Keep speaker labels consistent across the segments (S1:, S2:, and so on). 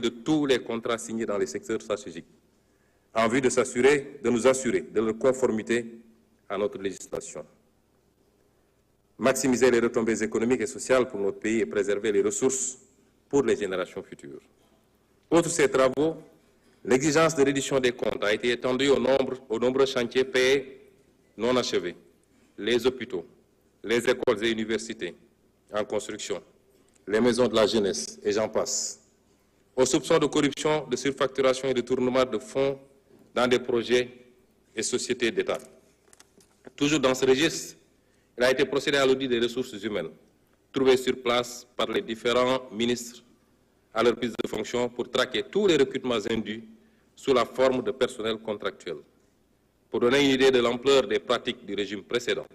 S1: de tous les contrats signés dans les secteurs stratégiques, en vue de nous assurer de leur conformité à notre législation. Maximiser les retombées économiques et sociales pour notre pays et préserver les ressources pour les générations futures. Outre ces travaux, l'exigence de reddition des comptes a été étendue aux nombreux chantiers payés non achevés, les hôpitaux, les écoles et universités en construction, les maisons de la jeunesse, et j'en passe, aux soupçons de corruption, de surfacturation et de tournement de fonds dans des projets et sociétés d'État. Toujours dans ce registre, il a été procédé à l'audit des ressources humaines, trouvées sur place par les différents ministres à leur prise de fonction pour traquer tous les recrutements indus sous la forme de personnel contractuel. Pour donner une idée de l'ampleur des pratiques du régime précédent,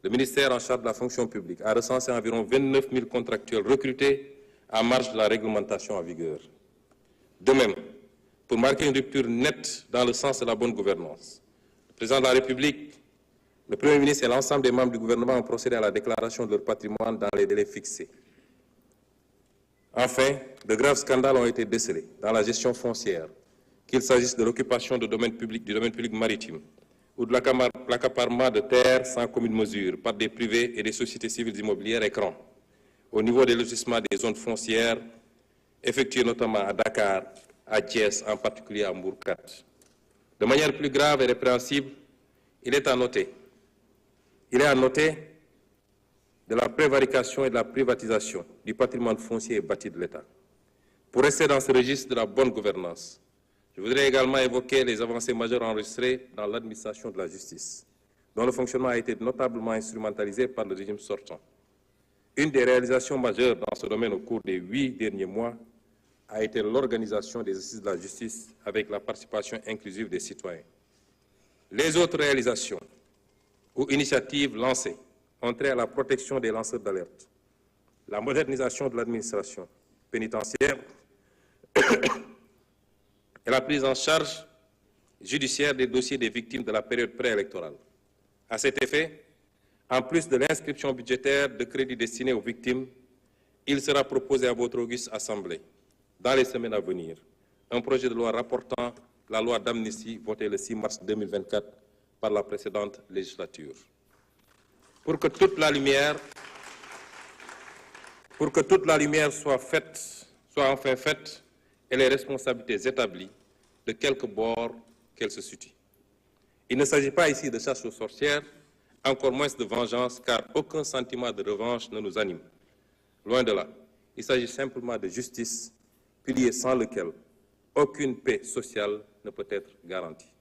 S1: le ministère en charge de la fonction publique a recensé environ 29 000 contractuels recrutés en marge de la réglementation en vigueur. De même, pour marquer une rupture nette dans le sens de la bonne gouvernance, le président de la République, le Premier ministre et l'ensemble des membres du gouvernement ont procédé à la déclaration de leur patrimoine dans les délais fixés. Enfin, de graves scandales ont été décelés dans la gestion foncière, qu'il s'agisse de l'occupation du domaine public maritime ou de l'accaparement de terres sans commune mesure par des privés et des sociétés civiles immobilières écrans, au niveau des lotissements des zones foncières, effectuées notamment à Dakar, à Thiès, en particulier à Mbourkat. De manière plus grave et répréhensible, il est à noter de la prévarication et de la privatisation du patrimoine foncier et bâti de l'État. Pour rester dans ce registre de la bonne gouvernance, je voudrais également évoquer les avancées majeures enregistrées dans l'administration de la justice, dont le fonctionnement a été notablement instrumentalisé par le régime sortant. Une des réalisations majeures dans ce domaine au cours des 8 derniers mois a été l'organisation des assises de la justice avec la participation inclusive des citoyens. Les autres réalisations ou initiatives lancées ont trait à la protection des lanceurs d'alerte, la modernisation de l'administration pénitentiaire et la prise en charge judiciaire des dossiers des victimes de la période préélectorale. À cet effet, en plus de l'inscription budgétaire de crédits destinés aux victimes, il sera proposé à votre auguste Assemblée, dans les semaines à venir, un projet de loi rapportant la loi d'amnistie votée le 6 mars 2024 par la précédente législature. Pour que toute la lumière soit enfin faite et les responsabilités établies, de quelque bord qu'elles se situent. Il ne s'agit pas ici de chasse aux sorcières, encore moins de vengeance, car aucun sentiment de revanche ne nous anime. Loin de là, il s'agit simplement de justice, pilier sans lequel aucune paix sociale ne peut être garantie.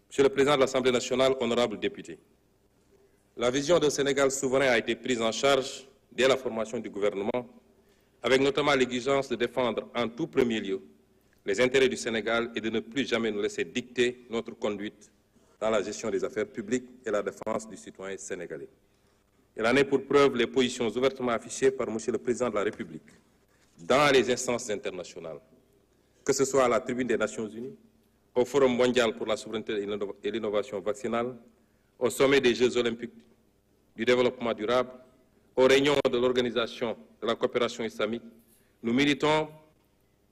S1: Monsieur le Président de l'Assemblée nationale, honorables députés, la vision d'un Sénégal souverain a été prise en charge dès la formation du gouvernement, avec notamment l'exigence de défendre en tout premier lieu les intérêts du Sénégal et de ne plus jamais nous laisser dicter notre conduite dans la gestion des affaires publiques et la défense du citoyen sénégalais. Il en est pour preuve les positions ouvertement affichées par M. le Président de la République dans les instances internationales, que ce soit à la tribune des Nations Unies, au Forum mondial pour la souveraineté et l'innovation vaccinale, au sommet des Jeux olympiques du développement durable, aux réunions de l'Organisation de la coopération islamique. Nous militons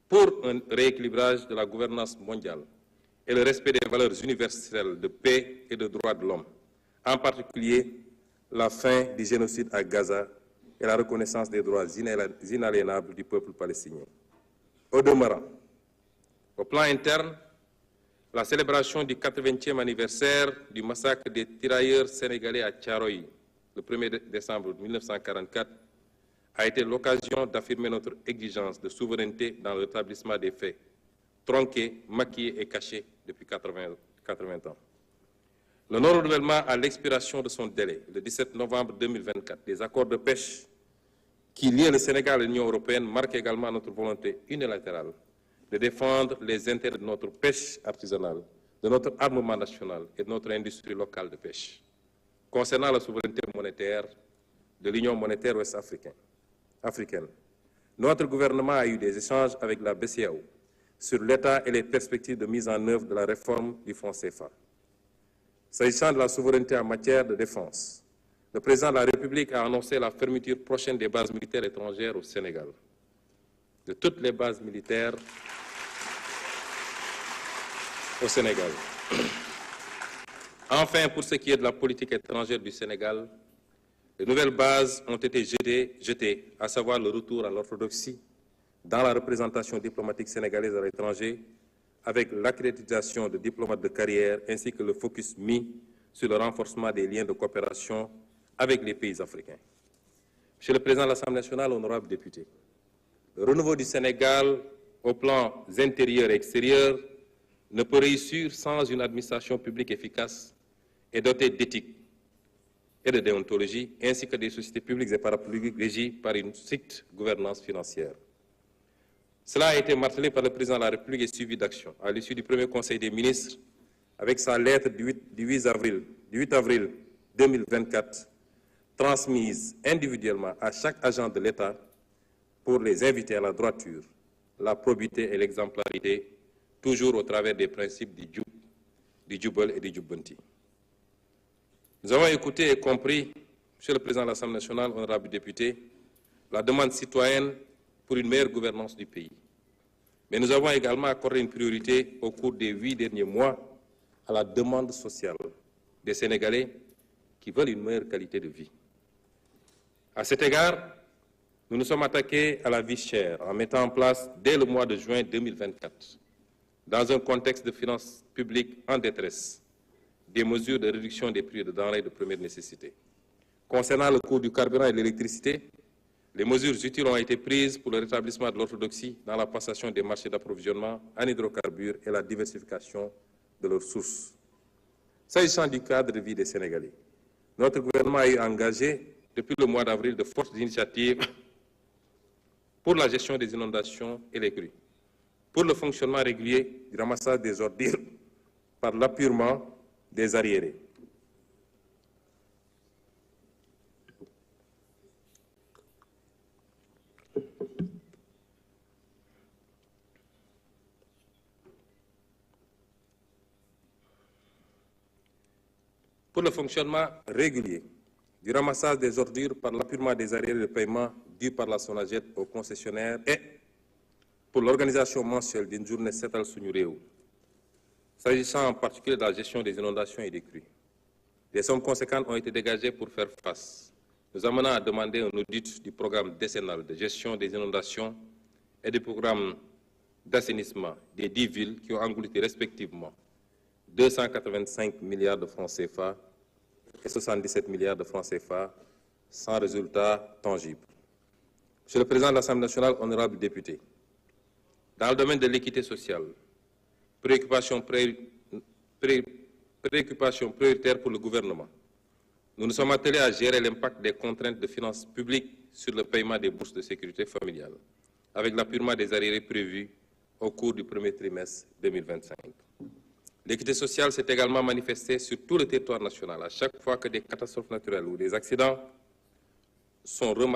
S1: pour un rééquilibrage de la gouvernance mondiale et le respect des valeurs universelles de paix et de droits de l'homme, en particulier la fin du génocide à Gaza et la reconnaissance des droits inaliénables du peuple palestinien. Au demeurant, au plan interne, la célébration du 80e anniversaire du massacre des tirailleurs sénégalais à Thiaroye, le 1er décembre 1944, a été l'occasion d'affirmer notre exigence de souveraineté dans le rétablissement des faits, tronqués, maquillés et cachés depuis 80 ans. Le non-renouvellement à l'expiration de son délai, le 17 novembre 2024, des accords de pêche qui lient le Sénégal et l'Union européenne marque également notre volonté unilatérale de défendre les intérêts de notre pêche artisanale, de notre armement national et de notre industrie locale de pêche. Concernant la souveraineté monétaire de l'Union monétaire ouest-africaine, notre gouvernement a eu des échanges avec la BCEAO sur l'état et les perspectives de mise en œuvre de la réforme du franc CFA. S'agissant de la souveraineté en matière de défense, le président de la République a annoncé la fermeture prochaine des bases militaires étrangères au Sénégal. de toutes les bases militaires au Sénégal. Enfin, pour ce qui est de la politique étrangère du Sénégal, de nouvelles bases ont été jetées, à savoir le retour à l'orthodoxie dans la représentation diplomatique sénégalaise à l'étranger, avec l'accréditation de diplomates de carrière ainsi que le focus mis sur le renforcement des liens de coopération avec les pays africains. Monsieur le Président de l'Assemblée nationale, honorables députés, le renouveau du Sénégal au plan intérieur et extérieur ne peut réussir sans une administration publique efficace et dotée d'éthique et de déontologie, ainsi que des sociétés publiques et parapubliques régies par une stricte gouvernance financière. Cela a été martelé par le Président de la République et suivi d'action. À l'issue du premier Conseil des ministres, avec sa lettre du 8 avril 2024, transmise individuellement à chaque agent de l'État pour les inviter à la droiture, la probité et l'exemplarité, toujours au travers des principes du Jubal et du Jubbanti. Nous avons écouté et compris, Monsieur le Président de l'Assemblée nationale, honorables députés, la demande citoyenne pour une meilleure gouvernance du pays. Mais nous avons également accordé une priorité au cours des 8 derniers mois à la demande sociale des Sénégalais qui veulent une meilleure qualité de vie. À cet égard, nous nous sommes attaqués à la vie chère en mettant en place, dès le mois de juin 2024, dans un contexte de finances publiques en détresse, des mesures de réduction des prix de denrées de première nécessité. Concernant le coût du carburant et de l'électricité, les mesures utiles ont été prises pour le rétablissement de l'orthodoxie dans la passation des marchés d'approvisionnement en hydrocarbures et la diversification de leurs sources. S'agissant du cadre de vie des Sénégalais, notre gouvernement a engagé depuis le mois d'avril de fortes initiatives pour la gestion des inondations et les crues, pour le fonctionnement régulier du ramassage des ordures par l'appurement des arriérés. Pour le fonctionnement régulier du ramassage des ordures par l'appurement des arriérés de paiement dus par la SONAGED aux concessionnaires et pour l'organisation mensuelle d'une journée Setal Suñu Réew, s'agissant en particulier de la gestion des inondations et des crues. Des sommes conséquentes ont été dégagées pour faire face, nous amenant à demander un audit du programme décennal de gestion des inondations et du programme d'assainissement des 10 villes qui ont englouti respectivement 285 milliards de francs CFA et 77 milliards de francs CFA sans résultat tangible. Monsieur le Président de l'Assemblée nationale, honorables députés, dans le domaine de l'équité sociale, préoccupation prioritaire pour le gouvernement, nous nous sommes attelés à gérer l'impact des contraintes de finances publiques sur le paiement des bourses de sécurité familiale, avec l'appurement des arriérés prévus au cours du premier trimestre 2025. L'équité sociale s'est également manifestée sur tout le territoire national, à chaque fois que des catastrophes naturelles ou des accidents sont remarqués